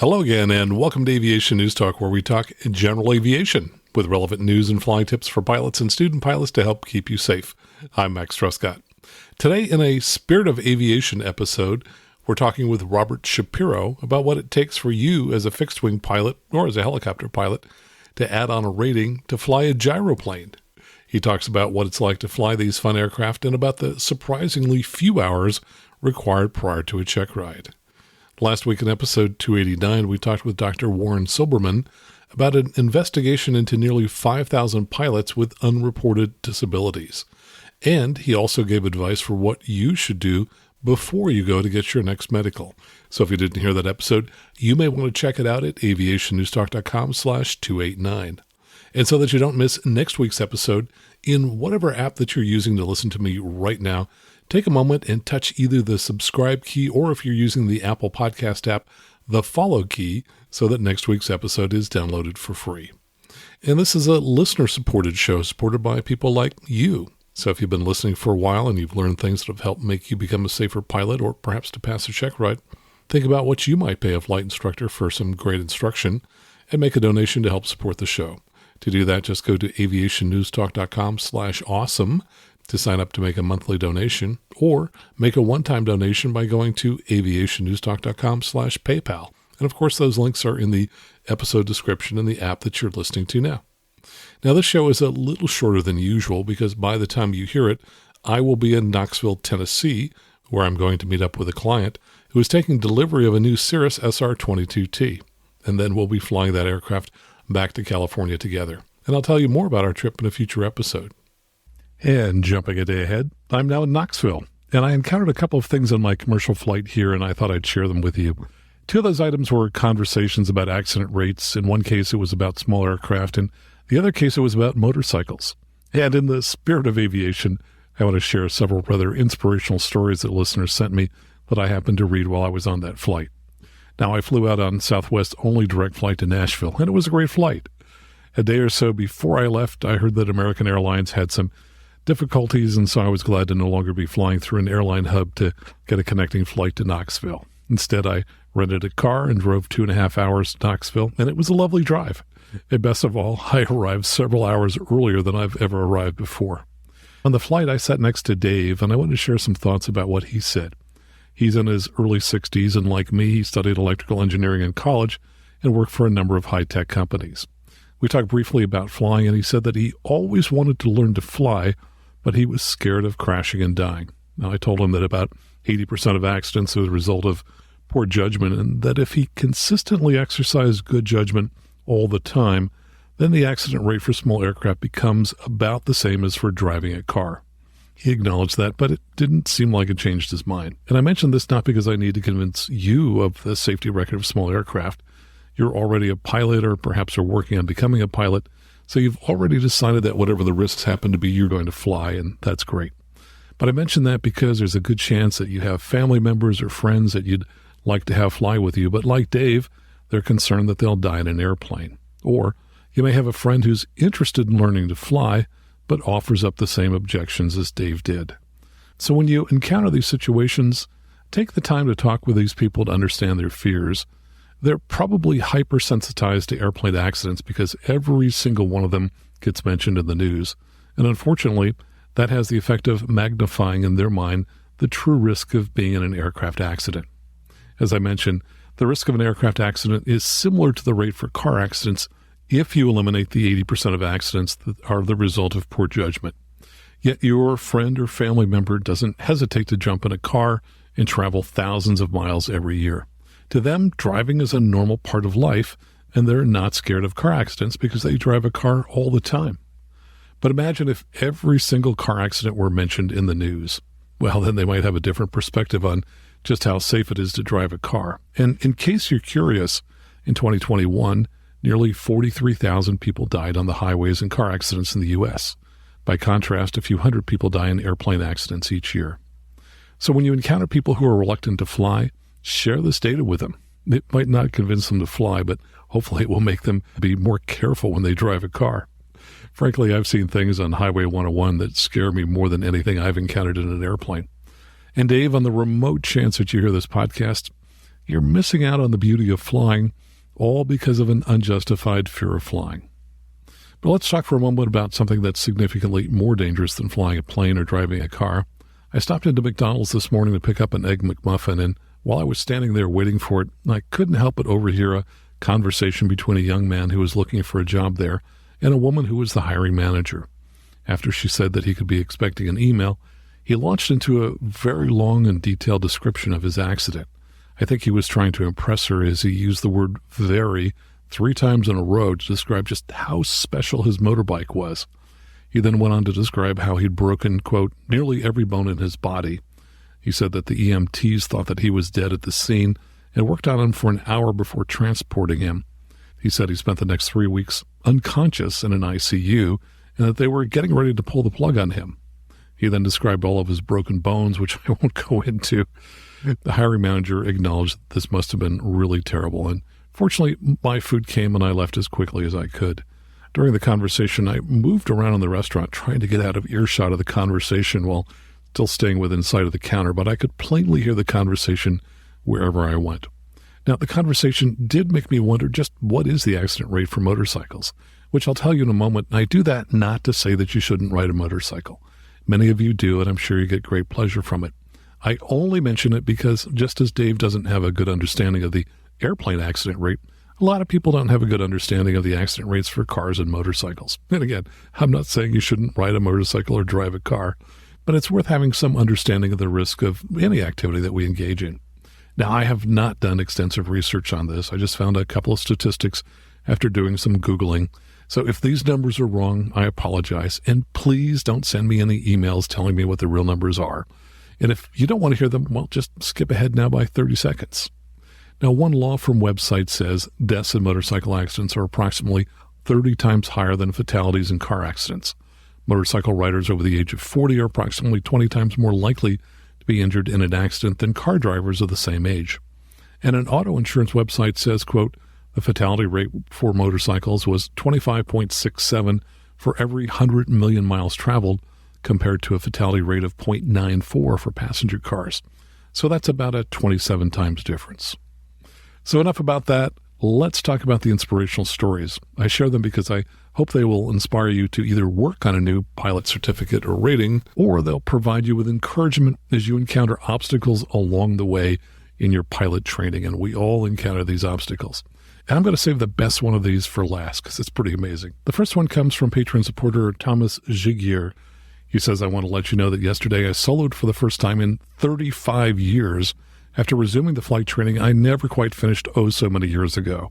Hello again, and welcome to Aviation News Talk, where we talk general aviation with relevant news and flying tips for pilots and student pilots to help keep you safe. I'm Max Truscott. Today, in a Spirit of Aviation episode, we're talking with Robert Schapiro about what it takes for you as a fixed-wing pilot or as a helicopter pilot to add on a rating to fly a gyroplane. He talks about what it's like to fly these fun aircraft and about the surprisingly few hours required prior to a check ride. Last week in episode 289, we talked with Dr. Warren Silberman about an investigation into nearly 5,000 pilots with unreported disabilities. And he also gave advice for what you should do before you go to get your next medical. So if you didn't hear that episode, you may want to check it out at aviationnewstalk.com/289. And so that you don't miss next week's episode, in whatever app that you're using to listen to me right now, take a moment and touch either the subscribe key or, if you're using the Apple Podcast app, the follow key so that next week's episode is downloaded for free. And this is a listener-supported show supported by people like you. So if you've been listening for a while and you've learned things that have helped make you become a safer pilot or perhaps to pass a check ride, think about what you might pay a flight instructor for some great instruction and make a donation to help support the show. To do that, just go to aviationnewstalk.com/awesome to sign up to make a monthly donation, or make a one-time donation by going to aviationnewstalk.com/PayPal. And of course, those links are in the episode description in the app that you're listening to now. Now, this show is a little shorter than usual because by the time you hear it, I will be in Knoxville, Tennessee, where I'm going to meet up with a client who is taking delivery of a new Cirrus SR-22T. And then we'll be flying that aircraft back to California together. And I'll tell you more about our trip in a future episode. And jumping a day ahead, I'm now in Knoxville, and I encountered a couple of things on my commercial flight here, and I thought I'd share them with you. Two of those items were conversations about accident rates. In one case, it was about small aircraft, and the other case, it was about motorcycles. And in the spirit of aviation, I want to share several rather inspirational stories that listeners sent me that I happened to read while I was on that flight. Now, I flew out on Southwest's only direct flight to Nashville, and it was a great flight. A day or so before I left, I heard that American Airlines had some difficulties, and so I was glad to no longer be flying through an airline hub to get a connecting flight to Knoxville. Instead, I rented a car and drove 2.5 hours to Knoxville, and it was a lovely drive. And best of all, I arrived several hours earlier than I've ever arrived before. On the flight, I sat next to Dave, and I wanted to share some thoughts about what he said. He's in his early 60s, and like me, he studied electrical engineering in college and worked for a number of high-tech companies. We talked briefly about flying, and he said that he always wanted to learn to fly, but he was scared of crashing and dying. Now, I told him that about 80% of accidents are the result of poor judgment, and that if he consistently exercised good judgment all the time, then the accident rate for small aircraft becomes about the same as for driving a car. He acknowledged that, but it didn't seem like it changed his mind. And I mentioned this not because I need to convince you of the safety record of small aircraft. You're already a pilot, or perhaps are working on becoming a pilot, so you've already decided that whatever the risks happen to be, you're going to fly, and that's great. But I mention that because there's a good chance that you have family members or friends that you'd like to have fly with you, but like Dave, they're concerned that they'll die in an airplane. Or you may have a friend who's interested in learning to fly, but offers up the same objections as Dave did. So when you encounter these situations, take the time to talk with these people to understand their fears. They're probably hypersensitized to airplane accidents because every single one of them gets mentioned in the news. And unfortunately, that has the effect of magnifying in their mind the true risk of being in an aircraft accident. As I mentioned, the risk of an aircraft accident is similar to the rate for car accidents if you eliminate the 80% of accidents that are the result of poor judgment. Yet your friend or family member doesn't hesitate to jump in a car and travel thousands of miles every year. To them, driving is a normal part of life, and they're not scared of car accidents because they drive a car all the time. But imagine if every single car accident were mentioned in the news. Well, then they might have a different perspective on just how safe it is to drive a car. And in case you're curious, in 2021, nearly 43,000 people died on the highways in car accidents in the U.S. By contrast, a few hundred people die in airplane accidents each year. So when you encounter people who are reluctant to fly, share this data with them. It might not convince them to fly, but hopefully it will make them be more careful when they drive a car. Frankly, I've seen things on Highway 101 that scare me more than anything I've encountered in an airplane. And Dave, on the remote chance that you hear this podcast, You're missing out on the beauty of flying, all because of an unjustified fear of flying. But let's talk for a moment about something that's significantly more dangerous than flying a plane or driving a car. I stopped into McDonald's this morning to pick up an Egg McMuffin, and while I was standing there waiting for it, I couldn't help but overhear a conversation between a young man who was looking for a job there and a woman who was the hiring manager. After she said that he could be expecting an email, he launched into a very long and detailed description of his accident. I think he was trying to impress her as he used the word very 3 times in a row to describe just how special his motorbike was. He then went on to describe how he'd broken, quote, nearly every bone in his body. He said that the EMTs thought that he was dead at the scene and worked on him for an hour before transporting him. He said he spent the next 3 weeks unconscious in an ICU and that they were getting ready to pull the plug on him. He then described all of his broken bones, which I won't go into. The hiring manager acknowledged that this must have been really terrible, and fortunately, my food came and I left as quickly as I could. During the conversation, I moved around in the restaurant trying to get out of earshot of the conversation while still staying within sight of the counter, but I could plainly hear the conversation wherever I went. Now, the conversation did make me wonder just what is the accident rate for motorcycles, which I'll tell you in a moment. I do that not to say that you shouldn't ride a motorcycle. Many of you do, and I'm sure you get great pleasure from it. I only mention it because just as Dave doesn't have a good understanding of the airplane accident rate, a lot of people don't have a good understanding of the accident rates for cars and motorcycles. And again, I'm not saying you shouldn't ride a motorcycle or drive a car, but it's worth having some understanding of the risk of any activity that we engage in. Now, I have not done extensive research on this. I just found a couple of statistics after doing some Googling. So if these numbers are wrong, I apologize. And please don't send me any emails telling me what the real numbers are. And if you don't want to hear them, well, just skip ahead now by 30 seconds. Now, one law firm website says deaths in motorcycle accidents are approximately 30 times higher than fatalities in car accidents. Motorcycle riders over the age of 40 are approximately 20 times more likely to be injured in an accident than car drivers of the same age. And an auto insurance website says, quote, the fatality rate for motorcycles was 25.67 for every 100 million miles traveled, compared to a fatality rate of 0.94 for passenger cars. So that's about a 27 times difference. So enough about that. Let's talk about the inspirational stories. I share them because I hope they will inspire you to either work on a new pilot certificate or rating, or they'll provide you with encouragement as you encounter obstacles along the way in your pilot training. And we all encounter these obstacles. And I'm going to save the best one of these for last because it's pretty amazing. The first one comes from Patreon supporter Thomas Gigier. He says, I want to let you know that yesterday I soloed for the first time in 35 years. After resuming the flight training I never quite finished so many years ago.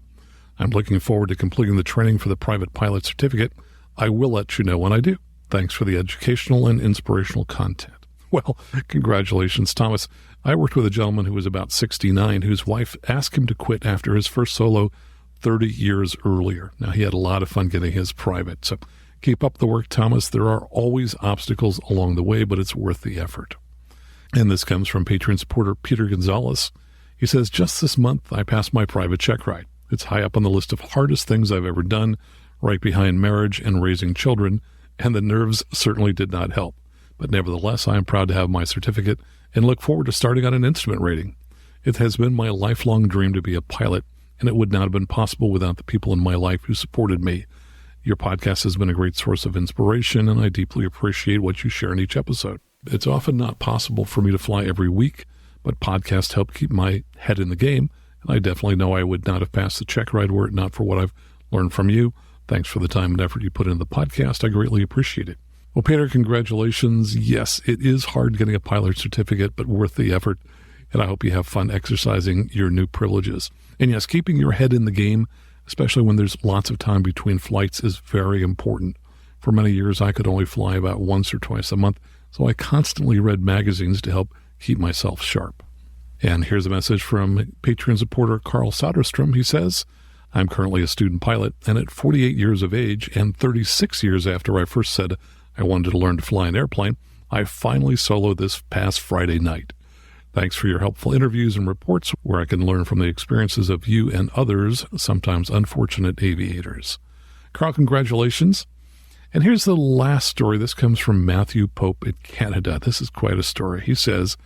I'm looking forward to completing the training for the private pilot certificate. I will let you know when I do. Thanks for the educational and inspirational content. Well, congratulations, Thomas. I worked with a gentleman who was about 69 whose wife asked him to quit after his first solo 30 years earlier. Now, he had a lot of fun getting his private, so keep up the work, Thomas. There are always obstacles along the way, but it's worth the effort. And this comes from Patreon supporter Peter Gonzalez. He says, just this month, I passed my private check ride. It's high up on the list of hardest things I've ever done, right behind marriage and raising children, and the nerves certainly did not help. But nevertheless, I am proud to have my certificate and look forward to starting on an instrument rating. It has been my lifelong dream to be a pilot, and it would not have been possible without the people in my life who supported me. Your podcast has been a great source of inspiration, and I deeply appreciate what you share in each episode. It's often not possible for me to fly every week, but podcasts help keep my head in the game, and I definitely know I would not have passed the check ride were it not for what I've learned from you. Thanks for the time and effort you put into the podcast. I greatly appreciate it. Well, Peter, congratulations. Yes, it is hard getting a pilot certificate, but worth the effort, and I hope you have fun exercising your new privileges. And yes, keeping your head in the game, especially when there's lots of time between flights, is very important. For many years, I could only fly about once or twice a month, so I constantly read magazines to help keep myself sharp. And here's a message from Patreon supporter Carl Soderstrom. He says, I'm currently a student pilot, and at 48 years of age and 36 years after I first said I wanted to learn to fly an airplane, I finally soloed this past Friday night. Thanks for your helpful interviews and reports where I can learn from the experiences of you and others, sometimes unfortunate aviators. Carl, congratulations. And here's the last story. This comes from Matthew Pope in Canada. This is quite a story. He says,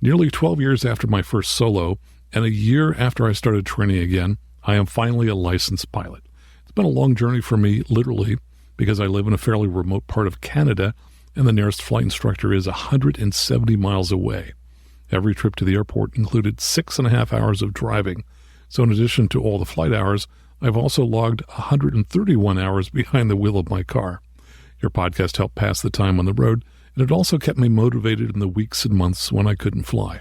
nearly 12 years after my first solo, And a year after I started training again, I am finally a licensed pilot. It's been a long journey for me, literally, because I live in a fairly remote part of Canada, and the nearest flight instructor is 170 miles away. Every trip to the airport included 6.5 hours of driving. So in addition to all the flight hours, I've also logged 131 hours behind the wheel of my car. Your podcast helped pass the time on the road, and it also kept me motivated in the weeks and months when I couldn't fly.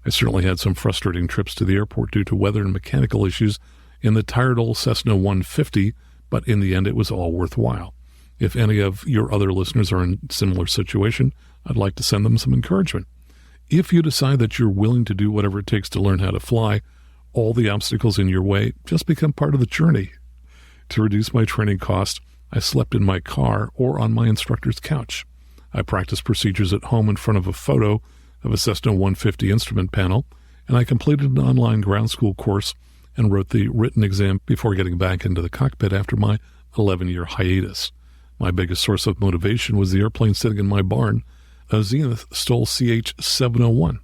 I certainly had some frustrating trips to the airport due to weather and mechanical issues in the tired old Cessna 150, but in the end it was all worthwhile. If any of your other listeners are in a similar situation, I'd like to send them some encouragement. If you decide that you're willing to do whatever it takes to learn how to fly, all the obstacles in your way just become part of the journey. To reduce my training cost, I slept in my car or on my instructor's couch. I practiced procedures at home in front of a photo of a Cessna 150 instrument panel, and I completed an online ground school course and wrote the written exam before getting back into the cockpit after my 11-year hiatus. My biggest source of motivation was the airplane sitting in my barn, a Zenith STOL CH-701.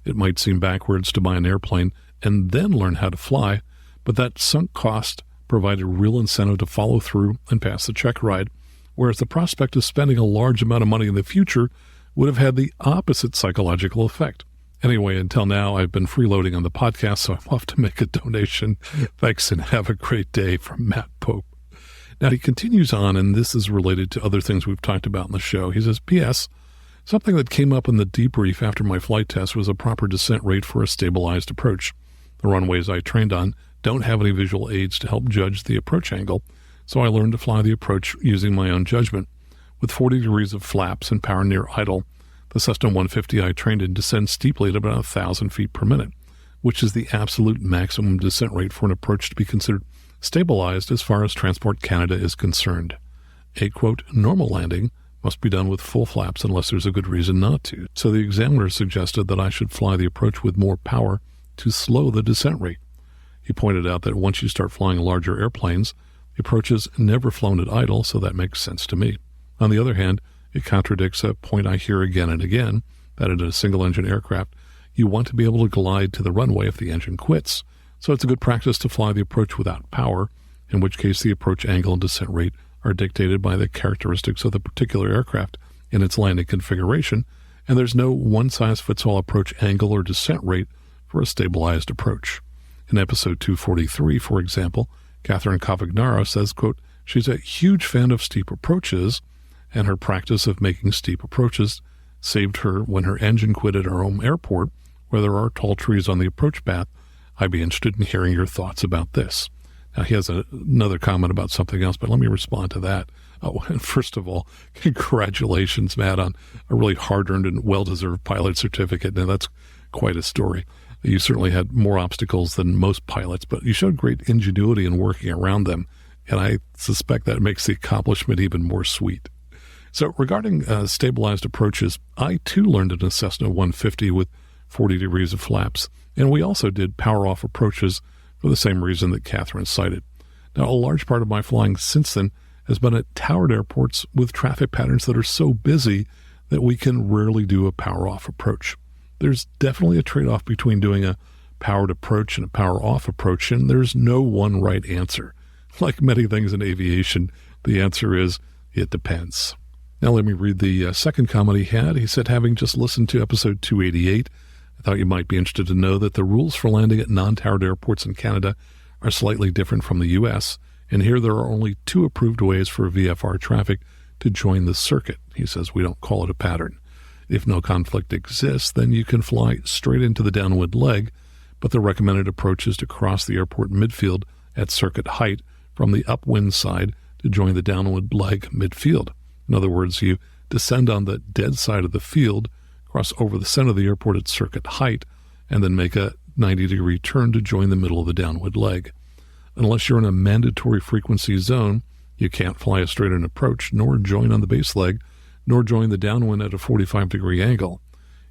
It might seem backwards to buy an airplane and then learn how to fly, but that sunk cost provided real incentive to follow through and pass the check ride, whereas the prospect of spending a large amount of money in the future would have had the opposite psychological effect. Anyway, until now, I've been freeloading on the podcast, so I'm off to make a donation. Thanks and have a great day, from Matt Pope. Now, he continues on, and this is related to other things we've talked about in the show. He says, P.S. Something that came up in the debrief after my flight test was a proper descent rate for a stabilized approach. The runways I trained on don't have any visual aids to help judge the approach angle, so I learned to fly the approach using my own judgment. With 40 degrees of flaps and power near idle, the Cessna 150 I trained in descends steeply at about 1,000 feet per minute, which is the absolute maximum descent rate for an approach to be considered stabilized as far as Transport Canada is concerned. A, quote, normal landing must be done with full flaps unless there's a good reason not to. So the examiner suggested that I should fly the approach with more power to slow the descent rate. He pointed out that once you start flying larger airplanes, the approach is never flown at idle, so that makes sense to me. On the other hand, it contradicts a point I hear again and again, that in a single-engine aircraft, you want to be able to glide to the runway if the engine quits. So it's a good practice to fly the approach without power, in which case the approach angle and descent rate are dictated by the characteristics of the particular aircraft in its landing configuration, and there's no one-size-fits-all approach angle or descent rate for a stabilized approach. In episode 243, for example, Catherine Cavagnaro says, quote, she's a huge fan of steep approaches, and her practice of making steep approaches saved her when her engine quit at our home airport, where there are tall trees on the approach path. I'd be interested in hearing your thoughts about this. Now, he has another comment about something else, but let me respond to that. Oh, and first of all, congratulations, Matt, on a really hard-earned and well-deserved pilot certificate. Now, that's quite a story. You certainly had more obstacles than most pilots, but you showed great ingenuity in working around them, and I suspect that makes the accomplishment even more sweet. So regarding stabilized approaches, I too learned in a Cessna 150 with 40 degrees of flaps, and we also did power-off approaches for the same reason that Catherine cited. Now, a large part of my flying since then has been at towered airports with traffic patterns that are so busy that we can rarely do a power-off approach. There's definitely a trade-off between doing a powered approach and a power-off approach, and there's no one right answer. Like many things in aviation, the answer is, it depends. Now let me read the second comment he had. He said, having just listened to episode 288, I thought you might be interested to know that the rules for landing at non-towered airports in Canada are slightly different from the U.S., and here there are only 2 approved ways for VFR traffic to join the circuit. He says we don't call it a pattern. If no conflict exists, then you can fly straight into the downwind leg, but the recommended approach is to cross the airport midfield at circuit height from the upwind side to join the downwind leg midfield. In other words, you descend on the dead side of the field, cross over the center of the airport at circuit height, and then make a 90-degree turn to join the middle of the downwind leg. Unless you're in a mandatory frequency zone, you can't fly a straight-in approach, nor join on the base leg, nor join the downwind at a 45-degree angle.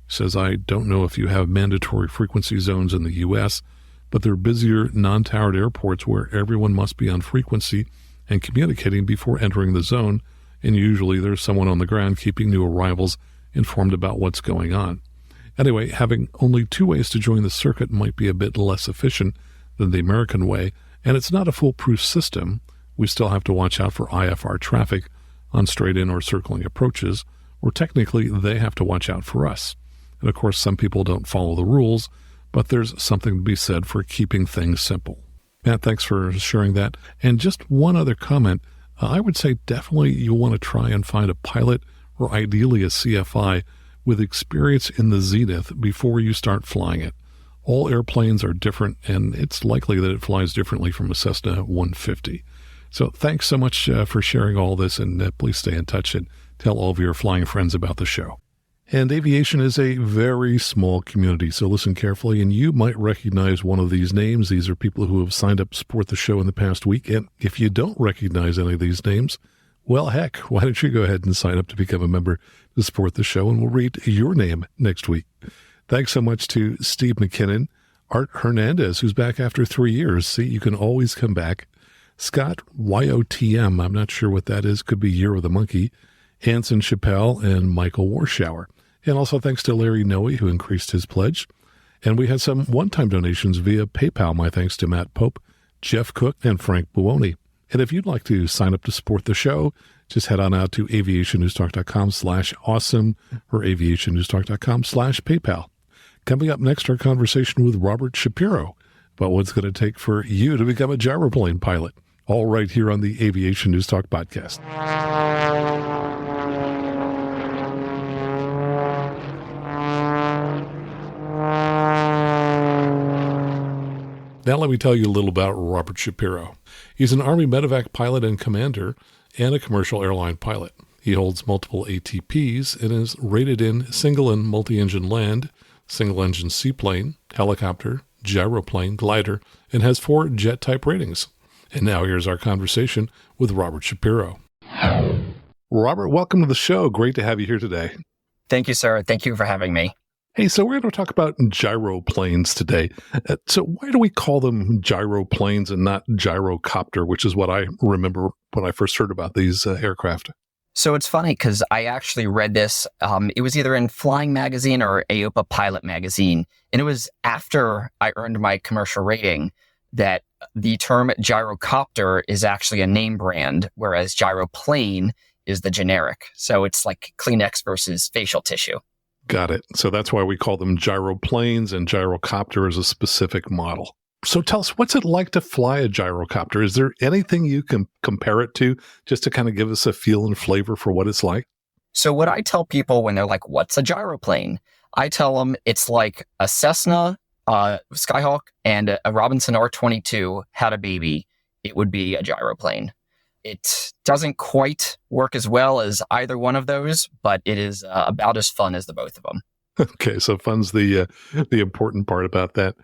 He says, I don't know if you have mandatory frequency zones in the U.S., but they're busier non-towered airports where everyone must be on frequency and communicating before entering the zone, and usually there's someone on the ground keeping new arrivals informed about what's going on. Anyway, having only 2 ways to join the circuit might be a bit less efficient than the American way, and it's not a foolproof system. We still have to watch out for IFR traffic on straight-in or circling approaches, or technically they have to watch out for us. And of course, some people don't follow the rules, but there's something to be said for keeping things simple. Matt, thanks for sharing that. And just one other comment, I would say definitely you'll want to try and find a pilot or ideally a CFI with experience in the Zenith before you start flying it. All airplanes are different, and it's likely that it flies differently from a Cessna 150. So thanks so much for sharing all this, and please stay in touch and tell all of your flying friends about the show. And aviation is a very small community, so listen carefully, and you might recognize one of these names. These are people who have signed up to support the show in the past week, and if you don't recognize any of these names, well, heck, why don't you go ahead and sign up to become a member to support the show, and we'll read your name next week. Thanks so much to Steve McKinnon, Art Hernandez, who's back after 3 years. See, you can always come back. Scott YOTM, I'm not sure what that is, could be Year of the Monkey, Anson Chappelle, and Michael Warshower. And also thanks to Larry Noe, who increased his pledge. And we had some one-time donations via PayPal. My thanks to Matt Pope, Jeff Cook, and Frank Buoni. And if you'd like to sign up to support the show, just head on out to aviationnewstalk.com/awesome or aviationnewstalk.com/PayPal. Coming up next, our conversation with Robert Schapiro about what it's going to take for you to become a gyroplane pilot. All right here on the Aviation News Talk podcast. Now let me tell you a little about Robert Schapiro. He's an Army medevac pilot and commander and a commercial airline pilot. He holds multiple ATPs and is rated in single and multi-engine land, single-engine seaplane, helicopter, gyroplane, glider, and has 4 jet-type ratings. And now here's our conversation with Robert Schapiro. Robert, welcome to the show. Great to have you here today. Thank you, sir. Thank you for having me. Hey, so we're going to talk about gyroplanes today. So why do we call them gyroplanes and not gyrocopter, which is what I remember when I first heard about these aircraft? So it's funny because I actually read this. It was either in Flying Magazine or AOPA Pilot Magazine. And it was after I earned my commercial rating that the term gyrocopter is actually a name brand, whereas gyroplane is the generic. So it's like Kleenex versus facial tissue. Got it. So that's why we call them gyroplanes, and gyrocopter is a specific model. So tell us, what's it like to fly a gyrocopter? Is there anything you can compare it to just to kind of give us a feel and flavor for what it's like? So what I tell people when they're like, what's a gyroplane? I tell them it's like a Cessna, Skyhawk, and a Robinson R-22 had a baby. It would be a gyroplane. It doesn't quite work as well as either one of those, but it is about as fun as the both of them. Okay, so fun's the important part about that.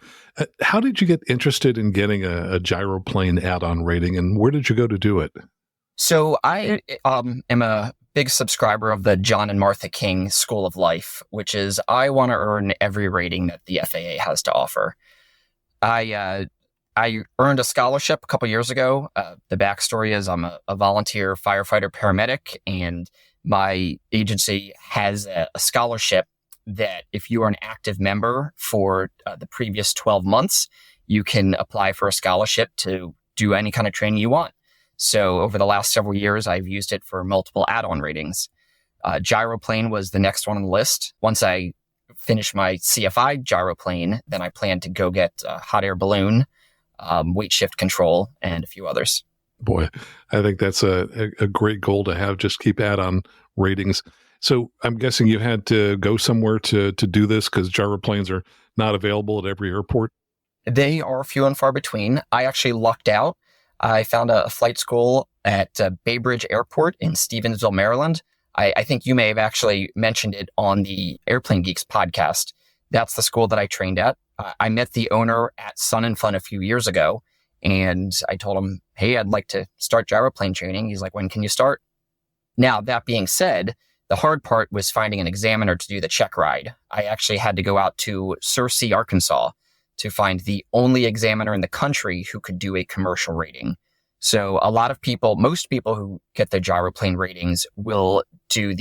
How did you get interested in getting a gyroplane add-on rating, and where did you go to do it? So I am a big subscriber of the John and Martha King School of Life, which is I want to earn every rating that the FAA has to offer. I earned a scholarship a couple years ago. The backstory is I'm a volunteer firefighter paramedic, and my agency has a scholarship that if you are an active member for the previous 12 months, you can apply for a scholarship to do any kind of training you want. So over the last several years, I've used it for multiple add-on ratings. Gyroplane was the next one on the list. Once I finish my CFI gyroplane, then I plan to go get a hot air balloon, weight shift control, and a few others. Boy, I think that's a great goal to have, just keep add-on ratings. So I'm guessing you had to go somewhere to do this because gyroplanes are not available at every airport? They are few and far between. I actually lucked out. I found a flight school at Bay Bridge Airport in Stevensville, Maryland. I think you may have actually mentioned it on the Airplane Geeks podcast. That's the school that I trained at. I met the owner at Sun and Fun a few years ago, and I told him, hey, I'd like to start gyroplane training. He's like, when can you start? Now, that being said, the hard part was finding an examiner to do the check ride. I actually had to go out to Searcy, Arkansas, to find the only examiner in the country who could do a commercial rating. So a lot of people, most people who get their gyroplane ratings will do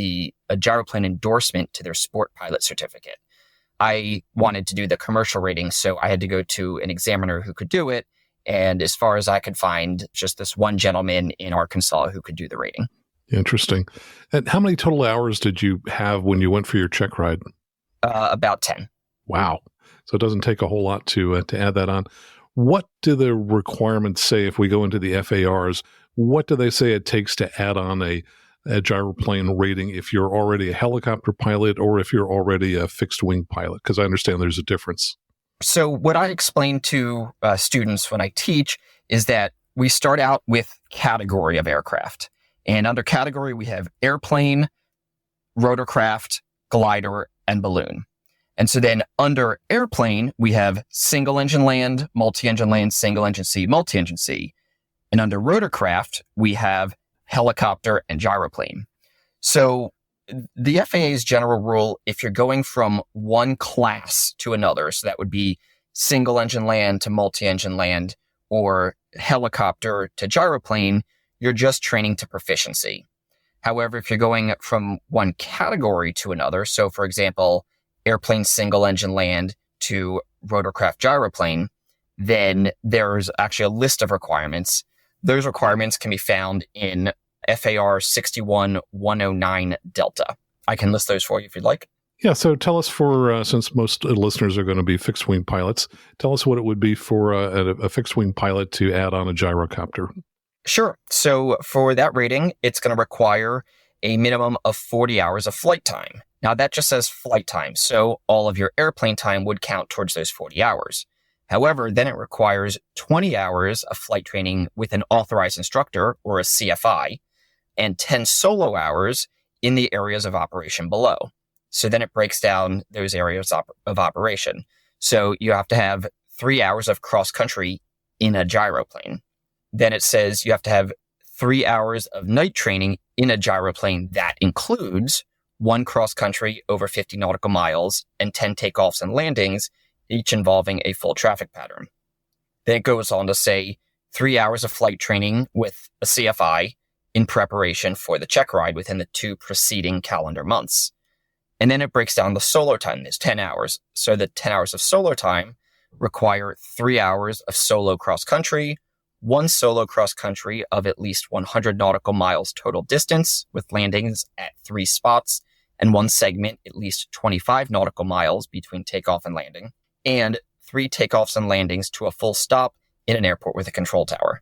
a gyroplane endorsement to their sport pilot certificate. I wanted to do the commercial rating, so I had to go to an examiner who could do it. And as far as I could find, just this one gentleman in Arkansas who could do the rating. Interesting. And how many total hours did you have when you went for your check ride? About 10. Wow. So it doesn't take a whole lot to add that on. What do the requirements say if we go into the FARs? What do they say it takes to add on a gyroplane rating if you're already a helicopter pilot or if you're already a fixed wing pilot? Because I understand there's a difference. So what I explain to students when I teach is that we start out with category of aircraft. And under category, we have airplane, rotorcraft, glider, and balloon. And so then under airplane, we have single engine land, multi-engine land, single engine sea, multi-engine sea. And under rotorcraft, we have helicopter and gyroplane. So the FAA's general rule, if you're going from one class to another, so that would be single engine land to multi-engine land or helicopter to gyroplane, you're just training to proficiency. However, if you're going from one category to another, so for example, airplane single engine land to rotorcraft gyroplane, then there's actually a list of requirements. Those requirements can be found in FAR 61109 Delta. I can list those for you if you'd like. Yeah, so tell us since most listeners are going to be fixed wing pilots, tell us what it would be for a fixed wing pilot to add on a gyrocopter. Sure. So for that rating, it's going to require a minimum of 40 hours of flight time. Now that just says flight time, so all of your airplane time would count towards those 40 hours. However, then it requires 20 hours of flight training with an authorized instructor or a CFI and 10 solo hours in the areas of operation below. So then it breaks down those areas of operation. So you have to have 3 hours of cross country in a gyroplane. Then it says you have to have 3 hours of night training in a gyroplane that includes 1 cross country over 50 nautical miles and 10 takeoffs and landings, each involving a full traffic pattern. Then it goes on to say 3 hours of flight training with a CFI in preparation for the check ride within the 2 preceding calendar months. And then it breaks down the solo time. There's 10 hours. So the 10 hours of solo time require 3 hours of solo cross country, 1 solo cross country of at least 100 nautical miles total distance with landings at 3 spots, and 1 segment at least 25 nautical miles between takeoff and landing, and 3 takeoffs and landings to a full stop in an airport with a control tower.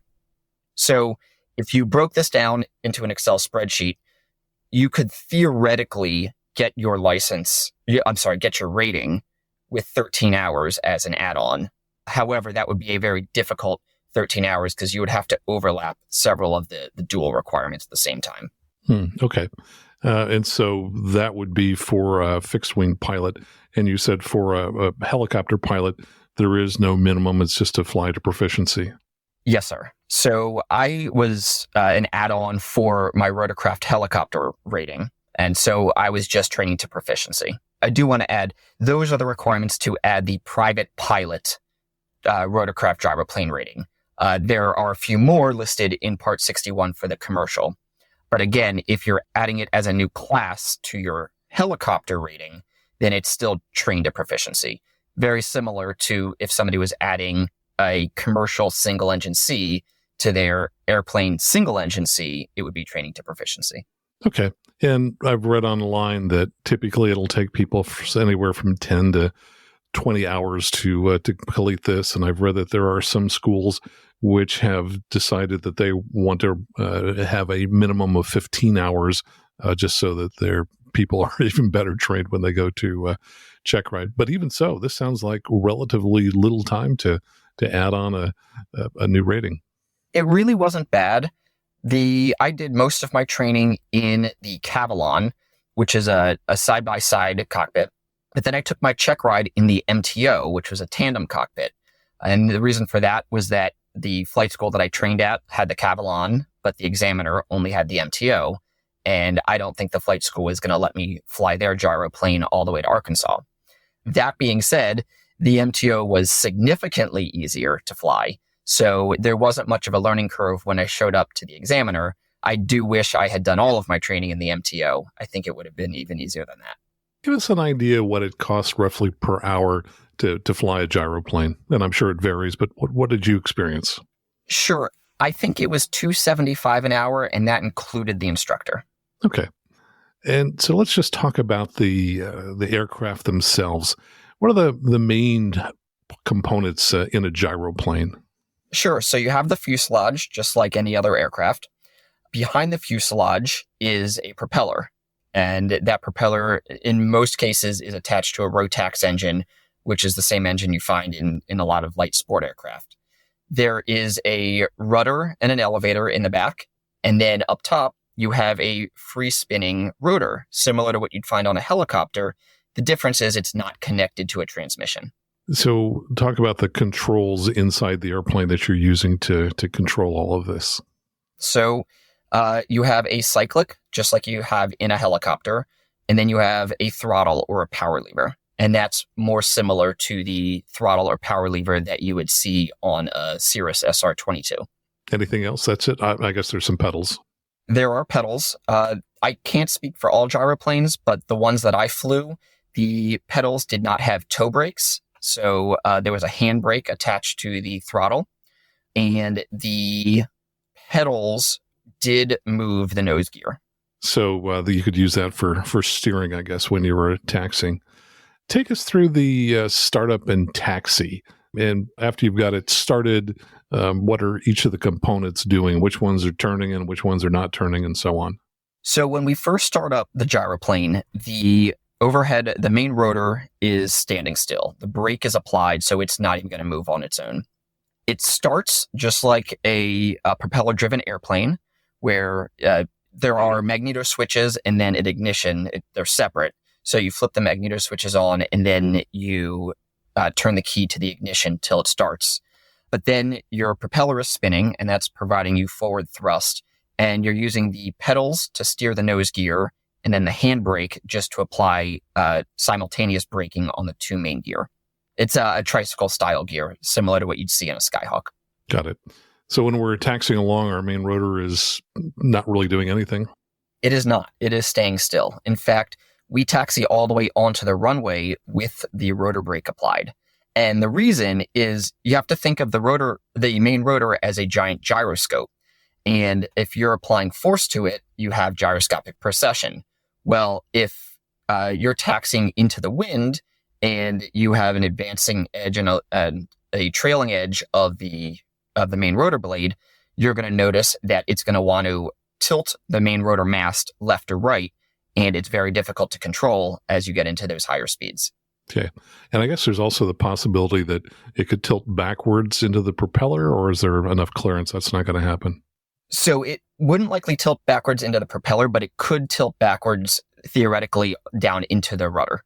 So if you broke this down into an Excel spreadsheet, you could theoretically get your get your rating with 13 hours as an add-on. However, that would be a very difficult 13 hours because you would have to overlap several of the dual requirements at the same time. Okay. And so that would be for a fixed wing pilot. And you said for a helicopter pilot, there is no minimum. It's just to fly to proficiency. Yes, sir. So I was an add-on for my rotorcraft helicopter rating. And so I was just training to proficiency. I do want to add, those are the requirements to add the private pilot rotorcraft gyroplane rating. There are a few more listed in Part 61 for the commercial. But again, if you're adding it as a new class to your helicopter rating, then it's still trained to proficiency. Very similar to if somebody was adding a commercial single engine C to their airplane single engine C, it would be training to proficiency. Okay. And I've read online that typically it'll take people anywhere from 10 to 20 hours to complete this. And I've read that there are some schools which have decided that they want to have a minimum of 15 hours just so that their people are even better trained when they go to check ride. But even so, this sounds like relatively little time to add on a new rating. It really wasn't bad. I did most of my training in the Cavalon, which is a side-by-side cockpit. But then I took my check ride in the MTO, which was a tandem cockpit. And the reason for that was that the flight school that I trained at had the Cavalon, but the examiner only had the MTO. And I don't think the flight school is going to let me fly their gyroplane all the way to Arkansas. That being said, the MTO was significantly easier to fly. So there wasn't much of a learning curve when I showed up to the examiner. I do wish I had done all of my training in the MTO. I think it would have been even easier than that. Give us an idea what it costs roughly per hour to fly a gyroplane. And I'm sure it varies, but what did you experience? Sure. I think it was $275 an hour, and that included the instructor. Okay. And so let's just talk about the aircraft themselves. What are the main components in a gyroplane? Sure. So you have the fuselage, just like any other aircraft. Behind the fuselage is a propeller. And that propeller, in most cases, is attached to a Rotax engine, which is the same engine you find in a lot of light sport aircraft. There is a rudder and an elevator in the back. And then up top, you have a free spinning rotor, similar to what you'd find on a helicopter. The difference is it's not connected to a transmission. So talk about the controls inside the airplane that you're using to control all of this. So you have a cyclic, just like you have in a helicopter, and then you have a throttle or a power lever. And that's more similar to the throttle or power lever that you would see on a Cirrus SR-22. Anything else? That's it? I guess there's some pedals. There are pedals. I can't speak for all gyroplanes, but the ones that I flew, the pedals did not have toe brakes. So there was a handbrake attached to the throttle, and the pedals did move the nose gear. So you could use that for steering, I guess, when you were taxiing. Take us through the startup and taxi. And after you've got it started, what are each of the components doing? Which ones are turning and which ones are not turning and so on? So when we first start up the gyroplane, the overhead, the main rotor is standing still. The brake is applied, so it's not even going to move on its own. It starts just like a propeller-driven airplane, where there are magneto switches and then an ignition. They're separate. So you flip the magneto switches on, and then you turn the key to the ignition till it starts. But then your propeller is spinning, and that's providing you forward thrust. And you're using the pedals to steer the nose gear, and then the handbrake just to apply simultaneous braking on the two main gear. It's a tricycle-style gear, similar to what you'd see in a Skyhawk. Got it. So when we're taxiing along, our main rotor is not really doing anything? It is not. It is staying still. In fact, we taxi all the way onto the runway with the rotor brake applied. And the reason is you have to think of the main rotor as a giant gyroscope. And if you're applying force to it, you have gyroscopic precession. Well, if you're taxiing into the wind and you have an advancing edge and a trailing edge of the main rotor blade, you're going to notice that it's going to want to tilt the main rotor mast left or right, and it's very difficult to control as you get into those higher speeds. Okay. And I guess there's also the possibility that it could tilt backwards into the propeller, or is there enough clearance that's not going to happen? So it wouldn't likely tilt backwards into the propeller, but it could tilt backwards, theoretically, down into the rudder.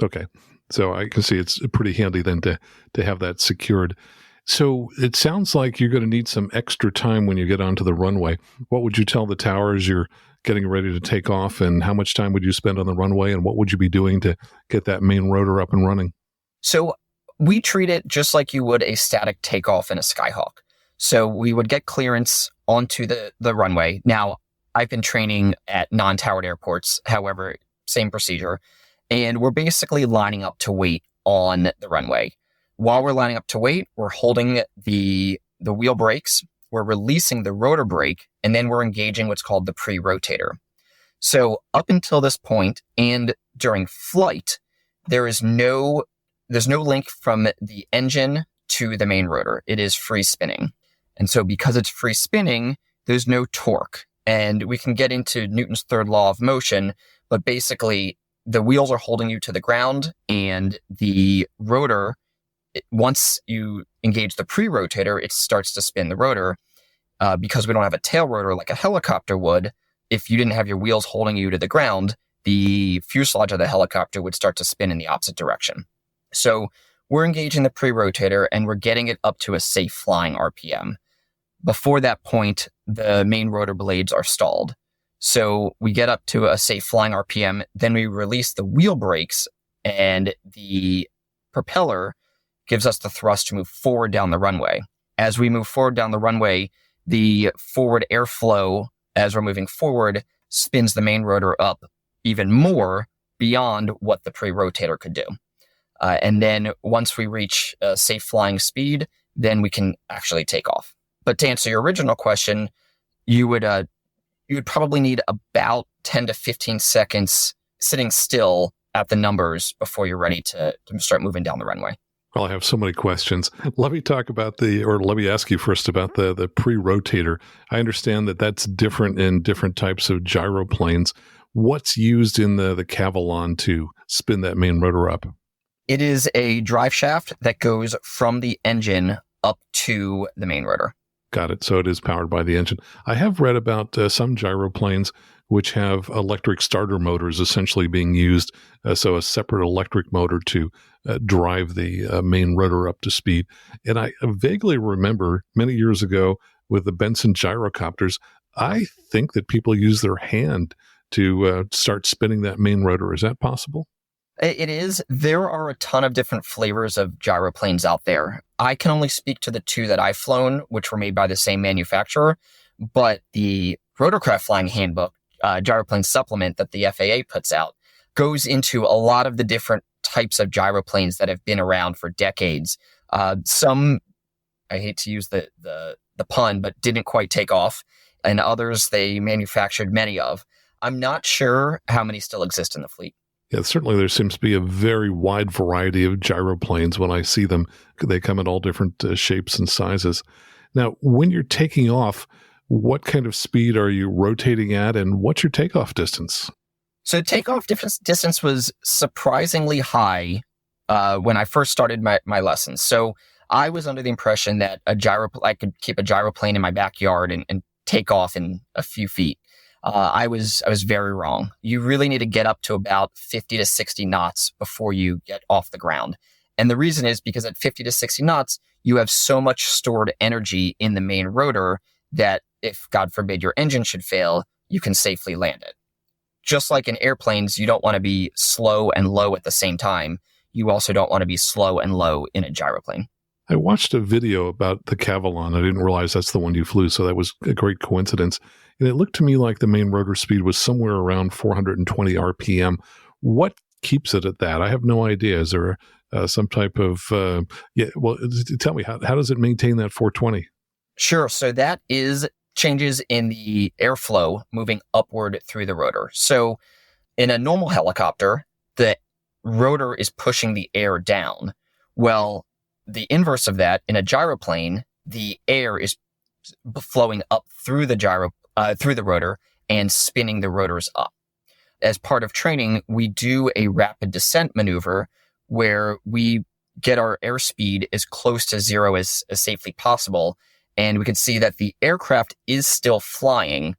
Okay. So I can see it's pretty handy then to have that secured. So it sounds like you're going to need some extra time when you get onto the runway. What would you tell the tower as you're getting ready to take off, and how much time would you spend on the runway, and what would you be doing to get that main rotor up and running? So we treat it just like you would a static takeoff in a Skyhawk. So we would get clearance onto the runway. Now, I've been training at non-towered airports, however, same procedure. And we're basically lining up to wait on the runway. While we're lining up to wait, we're holding the wheel brakes, we're releasing the rotor brake, and then we're engaging what's called the pre-rotator. So up until this point and during flight, there's no link from the engine to the main rotor. It is free spinning. And so because it's free spinning, there's no torque. And we can get into Newton's third law of motion, but basically the wheels are holding you to the ground, and the rotor, once you engage the pre-rotator, it starts to spin the rotor. Because we don't have a tail rotor like a helicopter would, if you didn't have your wheels holding you to the ground, the fuselage of the helicopter would start to spin in the opposite direction. So we're engaging the pre-rotator, and we're getting it up to a safe flying RPM. Before that point, the main rotor blades are stalled. So we get up to a safe flying RPM, then we release the wheel brakes, and the propeller gives us the thrust to move forward down the runway. As we move forward down the runway, the forward airflow, as we're moving forward, spins the main rotor up even more, beyond what the pre-rotator could do. And then once we reach a safe flying speed, then we can actually take off. But to answer your original question, you would probably need about 10 to 15 seconds sitting still at the numbers before you're ready to start moving down the runway. Well, I have so many questions. Let me ask you first about the pre-rotator. I understand that that's different in different types of gyroplanes. What's used in the Cavalon to spin that main rotor up? It is a drive shaft that goes from the engine up to the main rotor. Got it. So it is powered by the engine. I have read about some gyroplanes which have electric starter motors essentially being used, so a separate electric motor to drive the main rotor up to speed. And I vaguely remember many years ago with the Benson gyrocopters, I think that people use their hand to start spinning that main rotor. Is that possible? It is. There are a ton of different flavors of gyroplanes out there. I can only speak to the two that I've flown, which were made by the same manufacturer, but the Rotorcraft Flying Handbook, gyroplane supplement that the FAA puts out, goes into a lot of the different types of gyroplanes that have been around for decades. Some, I hate to use the pun, but didn't quite take off, and others they manufactured many of. I'm not sure how many still exist in the fleet. Yeah, certainly there seems to be a very wide variety of gyroplanes when I see them. They come in all different shapes and sizes. Now, when you're taking off, what kind of speed are you rotating at, and what's your takeoff distance? So takeoff distance was surprisingly high when I first started my lessons. So I was under the impression that I could keep a gyroplane in my backyard and take off in a few feet. I was very wrong. You really need to get up to about 50 to 60 knots before you get off the ground. And the reason is because at 50 to 60 knots, you have so much stored energy in the main rotor that if, God forbid, your engine should fail, you can safely land it. Just like in airplanes, you don't want to be slow and low at the same time. You also don't want to be slow and low in a gyroplane. I watched a video about the Cavalon. I didn't realize that's the one you flew, so that was a great coincidence. And it looked to me like the main rotor speed was somewhere around 420 RPM. What keeps it at that? I have no idea. Is there some type of, tell me, how does it maintain that 420? Sure. So that is changes in the airflow moving upward through the rotor. So in a normal helicopter, the rotor is pushing the air down. Well, the inverse of that, in a gyroplane, the air is flowing up through the rotor and spinning the rotors up. As part of training, we do a rapid descent maneuver where we get our airspeed as close to zero as safely possible. And we can see that the aircraft is still flying.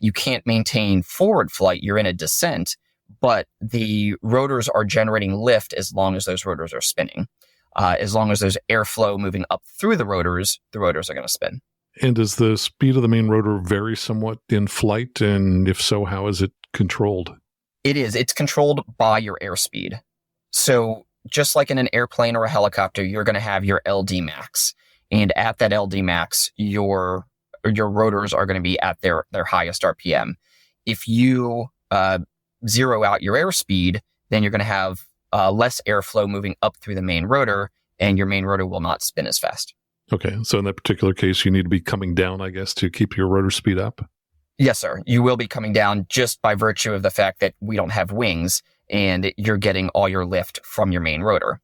You can't maintain forward flight. You're in a descent, but the rotors are generating lift as long as those rotors are spinning. As long as there's airflow moving up through the rotors are going to spin. And does the speed of the main rotor vary somewhat in flight? And if so, how is it controlled? It is. It's controlled by your airspeed. So just like in an airplane or a helicopter, you're going to have your LD max. And at that LD max, your rotors are going to be at their highest RPM. If you zero out your airspeed, then you're going to have less airflow moving up through the main rotor, and your main rotor will not spin as fast. Okay, so in that particular case, you need to be coming down, I guess, to keep your rotor speed up? Yes, sir. You will be coming down just by virtue of the fact that we don't have wings, and you're getting all your lift from your main rotor.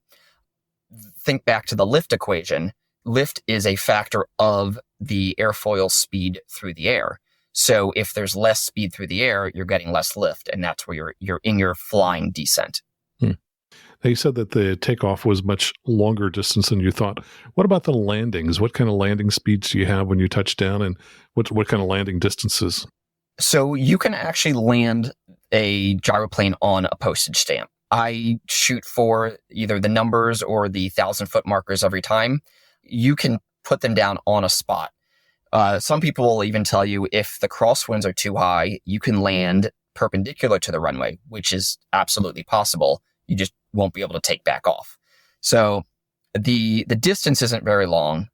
Think back to the lift equation. Lift is a factor of the airfoil speed through the air. So if there's less speed through the air, you're getting less lift, and that's where you're in your flying descent. Now, you said that the takeoff was much longer distance than you thought. What about the landings? What kind of landing speeds do you have when you touch down, and what kind of landing distances? So you can actually land a gyroplane on a postage stamp. I shoot for either the numbers or the 1,000-foot markers every time. You can put them down on a spot. Some people will even tell you if the crosswinds are too high, you can land perpendicular to the runway, which is absolutely possible. You just won't be able to take back off. So the distance isn't very long.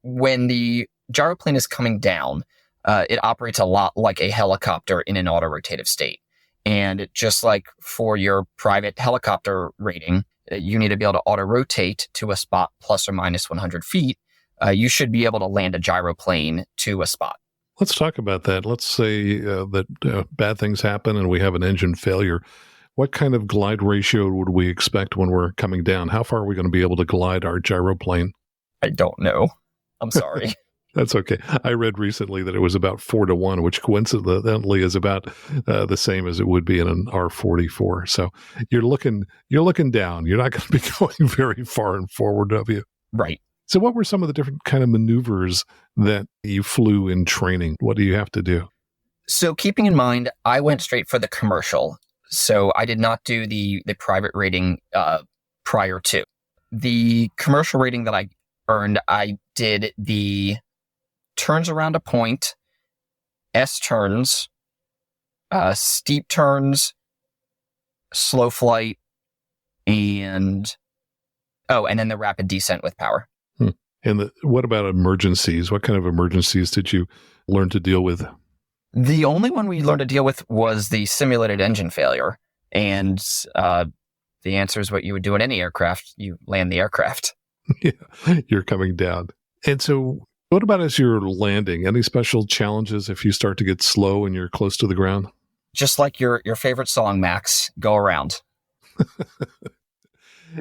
When the gyroplane is coming down, it operates a lot like a helicopter in an autorotative state. And just like for your private helicopter rating, you need to be able to auto-rotate to a spot plus or minus 100 feet. You should be able to land a gyroplane to a spot. Let's talk about that. Let's say that bad things happen and we have an engine failure. What kind of glide ratio would we expect when we're coming down? How far are we going to be able to glide our gyroplane? I don't know. I'm sorry. That's okay. I read recently that it was about 4-1, which coincidentally is about the same as it would be in an R-44. So you're looking down. You're not going to be going very far and forward of you. Right. So what were some of the different kind of maneuvers that you flew in training? What do you have to do? So keeping in mind, I went straight for the commercial. So I did not do the private rating prior to. The commercial rating that I earned, I did the turns around a point, S turns, steep turns, slow flight, and then the rapid descent with power. And what about emergencies? What kind of emergencies did you learn to deal with? The only one we learned to deal with was the simulated engine failure. And the answer is what you would do in any aircraft. You land the aircraft. Yeah, you're coming down. And so what about as you're landing? Any special challenges if you start to get slow and you're close to the ground? Just like your favorite song, Max, Go Around.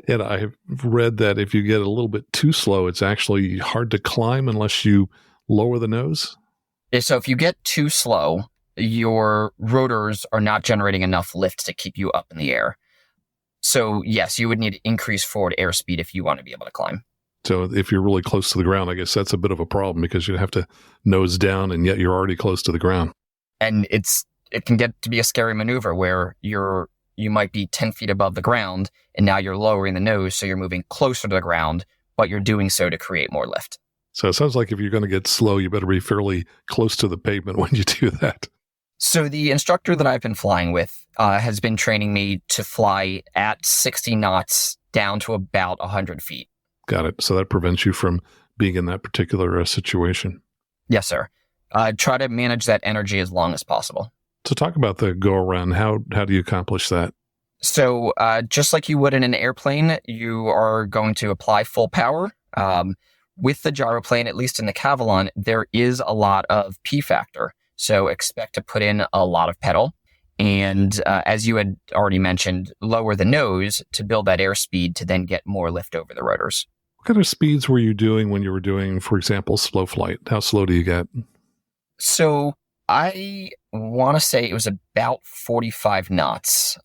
And I've read that if you get a little bit too slow, it's actually hard to climb unless you lower the nose. So if you get too slow, your rotors are not generating enough lift to keep you up in the air. So yes, you would need to increase forward airspeed if you want to be able to climb. So if you're really close to the ground, I guess that's a bit of a problem because you have to nose down and yet you're already close to the ground. And it can get to be a scary maneuver where you might be 10 feet above the ground and now you're lowering the nose. So you're moving closer to the ground, but you're doing so to create more lift. So it sounds like if you're going to get slow, you better be fairly close to the pavement when you do that. So the instructor that I've been flying with has been training me to fly at 60 knots down to about 100 feet. Got it. So that prevents you from being in that particular situation. Yes, sir. Try to manage that energy as long as possible. So talk about the go around. How do you accomplish that? So just like you would in an airplane, you are going to apply full power. With the gyroplane, at least in the Cavalon, there is a lot of P factor. So expect to put in a lot of pedal. And as you had already mentioned, lower the nose to build that airspeed to then get more lift over the rotors. What kind of speeds were you doing when you were doing, for example, slow flight? How slow do you get? So I want to say it was about 45 knots.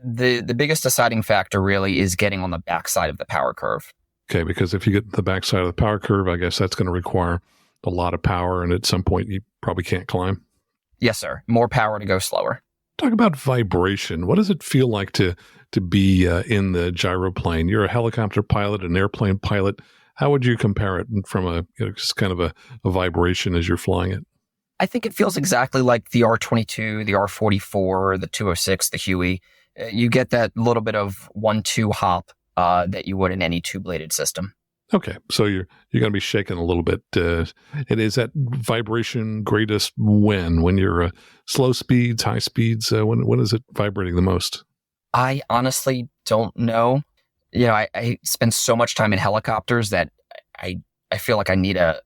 The biggest deciding factor really is getting on the backside of the power curve. Okay, because if you get the backside of the power curve, I guess that's going to require a lot of power, and at some point you probably can't climb. Yes, sir. More power to go slower. Talk about vibration. What does it feel like to be in the gyroplane? You're a helicopter pilot, an airplane pilot. How would you compare it from just kind of a vibration as you're flying it? I think it feels exactly like the R-22, the R-44, the 206, the Huey. You get that little bit of 1-2 hop that you would in any two-bladed system. Okay, so you're going to be shaking a little bit. And is that vibration greatest when you're slow speeds, high speeds? When is it vibrating the most? I honestly don't know. I spend so much time in helicopters that I feel like I need a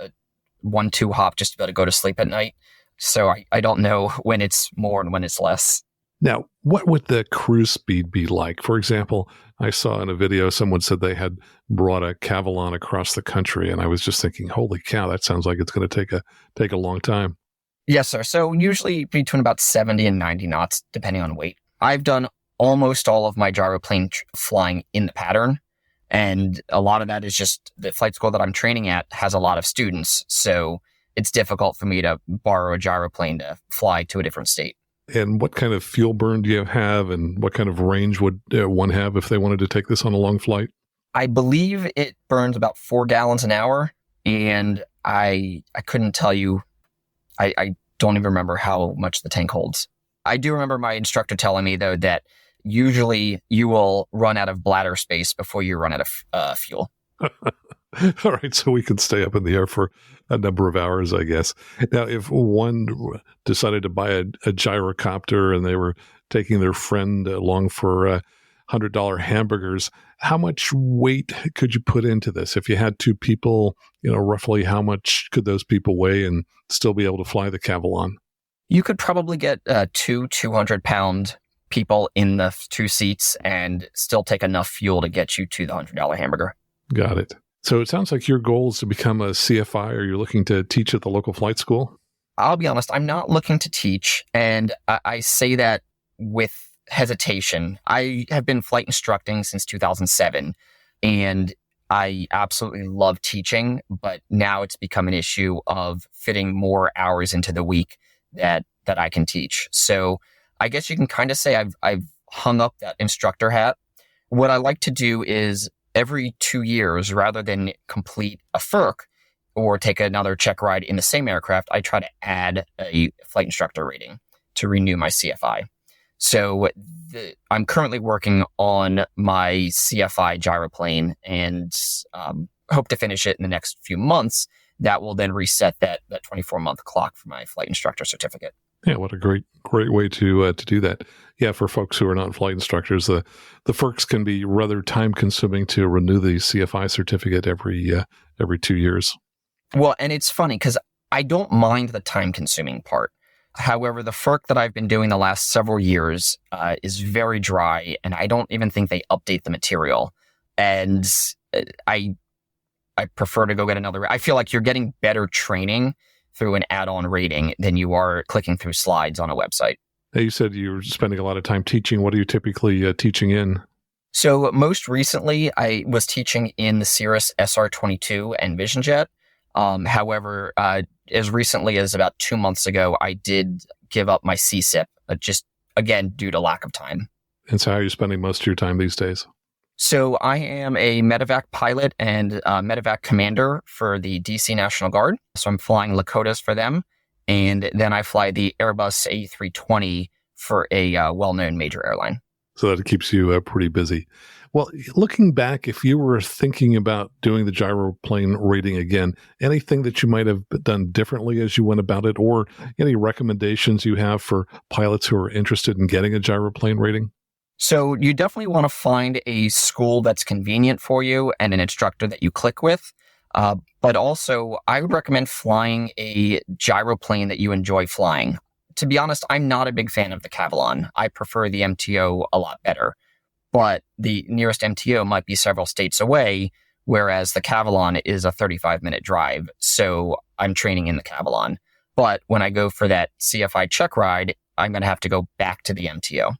1-2 hop just to be able to go to sleep at night. So I don't know when it's more and when it's less. Now, what would the cruise speed be like? For example, I saw in a video someone said they had brought a Cavalon across the country, and I was just thinking, holy cow, that sounds like it's going to take a long time. Yes, sir. So usually between about 70 and 90 knots, depending on weight. I've done almost all of my gyroplane flying in the pattern, and a lot of that is just the flight school that I'm training at has a lot of students, so it's difficult for me to borrow a gyroplane to fly to a different state. And what kind of fuel burn do you have, and what kind of range would one have if they wanted to take this on a long flight? I believe it burns about 4 gallons an hour, and I couldn't tell you. I don't even remember how much the tank holds. I do remember my instructor telling me, though, that usually you will run out of bladder space before you run out of fuel. All right, so we can stay up in the air for a number of hours, I guess. Now, if one decided to buy a gyrocopter and they were taking their friend along for $100 hamburgers, how much weight could you put into this? If you had two people, roughly how much could those people weigh and still be able to fly the Cavalon? You could probably get two 200-pound people in the two seats and still take enough fuel to get you to the $100 hamburger. Got it. So it sounds like your goal is to become a CFI, or you're looking to teach at the local flight school? I'll be honest, I'm not looking to teach, and I say that with hesitation. I have been flight instructing since 2007, and I absolutely love teaching, but now it's become an issue of fitting more hours into the week that I can teach. So I guess you can kind of say I've hung up that instructor hat. What I like to do is every 2 years, rather than complete a FERC or take another check ride in the same aircraft, I try to add a flight instructor rating to renew my CFI. So I'm currently working on my CFI gyroplane and hope to finish it in the next few months. That will then reset that 24-month clock for my flight instructor certificate. Yeah, what a great way to do that. Yeah, for folks who are not flight instructors, the FERCs can be rather time consuming to renew the CFI certificate every 2 years. Well, and it's funny because I don't mind the time consuming part. However, the FERC that I've been doing the last several years is very dry, and I don't even think they update the material. And I prefer to go get another. I feel like you're getting better training through an add-on rating than you are clicking through slides on a website. Now, you said you're spending a lot of time teaching. What are you typically teaching in? So most recently, I was teaching in the Cirrus SR-22 and Vision Jet. However, as recently as about 2 months ago, I did give up my CSIP, just again, due to lack of time. And so how are you spending most of your time these days? So I am a medevac pilot and medevac commander for the DC National Guard. So I'm flying Lakotas for them. And then I fly the Airbus A320 for a well-known major airline. So that keeps you pretty busy. Well, looking back, if you were thinking about doing the gyroplane rating again, anything that you might have done differently as you went about it, or any recommendations you have for pilots who are interested in getting a gyroplane rating? So you definitely want to find a school that's convenient for you and an instructor that you click with. But also, I would recommend flying a gyroplane that you enjoy flying. To be honest, I'm not a big fan of the Cavalon. I prefer the MTO a lot better. But the nearest MTO might be several states away, whereas the Cavalon is a 35-minute drive. So I'm training in the Cavalon. But when I go for that CFI check ride, I'm going to have to go back to the MTO.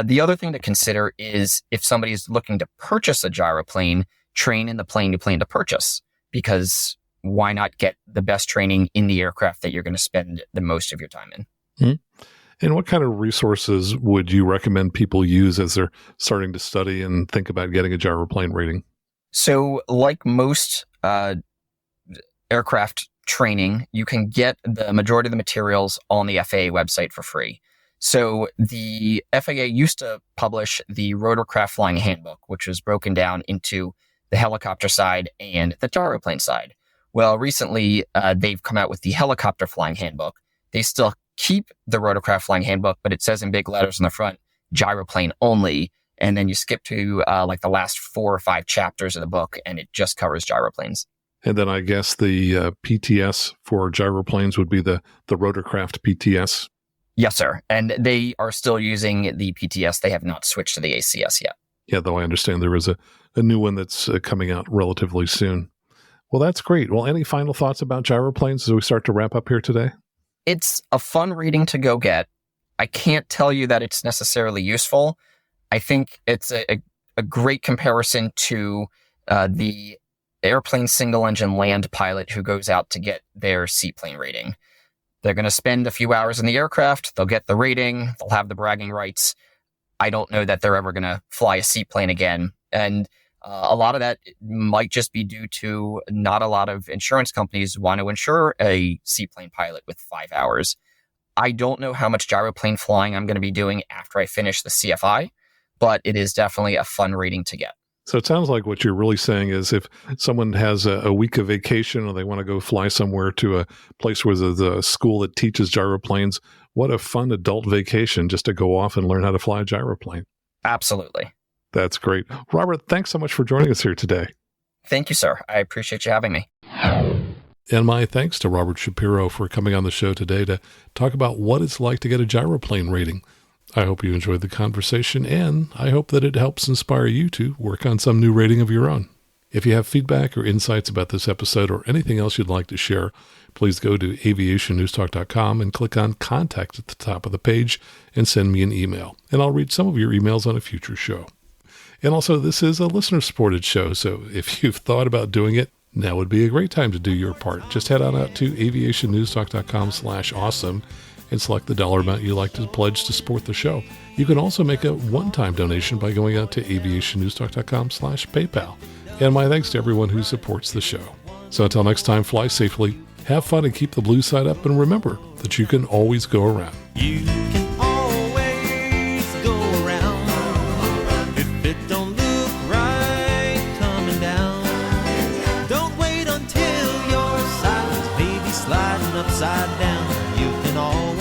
The other thing to consider is if somebody is looking to purchase a gyroplane, train in the plane you plan to purchase, because why not get the best training in the aircraft that you're going to spend the most of your time in? Mm-hmm. And what kind of resources would you recommend people use as they're starting to study and think about getting a gyroplane rating? So like most aircraft training, you can get the majority of the materials on the FAA website for free. So the FAA used to publish the rotorcraft flying handbook, which was broken down into the helicopter side and the gyroplane side. Well, recently, they've come out with the helicopter flying handbook. They still keep the rotorcraft flying handbook, but it says in big letters on the front, gyroplane only. And then you skip to like the last 4 or 5 chapters of the book, and it just covers gyroplanes. And then I guess the PTS for gyroplanes would be the rotorcraft PTS. Yes, sir. And they are still using the PTS. They have not switched to the ACS yet. Yeah, though I understand there is a new one that's coming out relatively soon. Well, that's great. Well, any final thoughts about gyroplanes as we start to wrap up here today? It's a fun reading to go get. I can't tell you that it's necessarily useful. I think it's a great comparison to the airplane single-engine land pilot who goes out to get their seaplane rating. They're going to spend a few hours in the aircraft. They'll get the rating. They'll have the bragging rights. I don't know that they're ever going to fly a seaplane again. And a lot of that might just be due to not a lot of insurance companies want to insure a seaplane pilot with 5 hours. I don't know how much gyroplane flying I'm going to be doing after I finish the CFI, but it is definitely a fun rating to get. So it sounds like what you're really saying is if someone has a week of vacation or they want to go fly somewhere to a place where there's a school that teaches gyroplanes, what a fun adult vacation just to go off and learn how to fly a gyroplane. Absolutely. That's great. Robert, thanks so much for joining us here today. Thank you, sir. I appreciate you having me. And my thanks to Robert Schapiro for coming on the show today to talk about what it's like to get a gyroplane rating. I hope you enjoyed the conversation, and I hope that it helps inspire you to work on some new rating of your own. If you have feedback or insights about this episode or anything else you'd like to share, please go to aviationnewstalk.com and click on Contact at the top of the page and send me an email, and I'll read some of your emails on a future show. And also, this is a listener-supported show, so if you've thought about doing it, now would be a great time to do your part. Just head on out to aviationnewstalk.com/awesome and select the dollar amount you'd like to pledge to support the show. You can also make a one-time donation by going out to aviationnewstalk.com/PayPal. And my thanks to everyone who supports the show. So until next time, fly safely, have fun, and keep the blue side up. And remember that you can always go around. You can always go around. If it don't look right coming down, don't wait until your side's maybe sliding upside down. You can always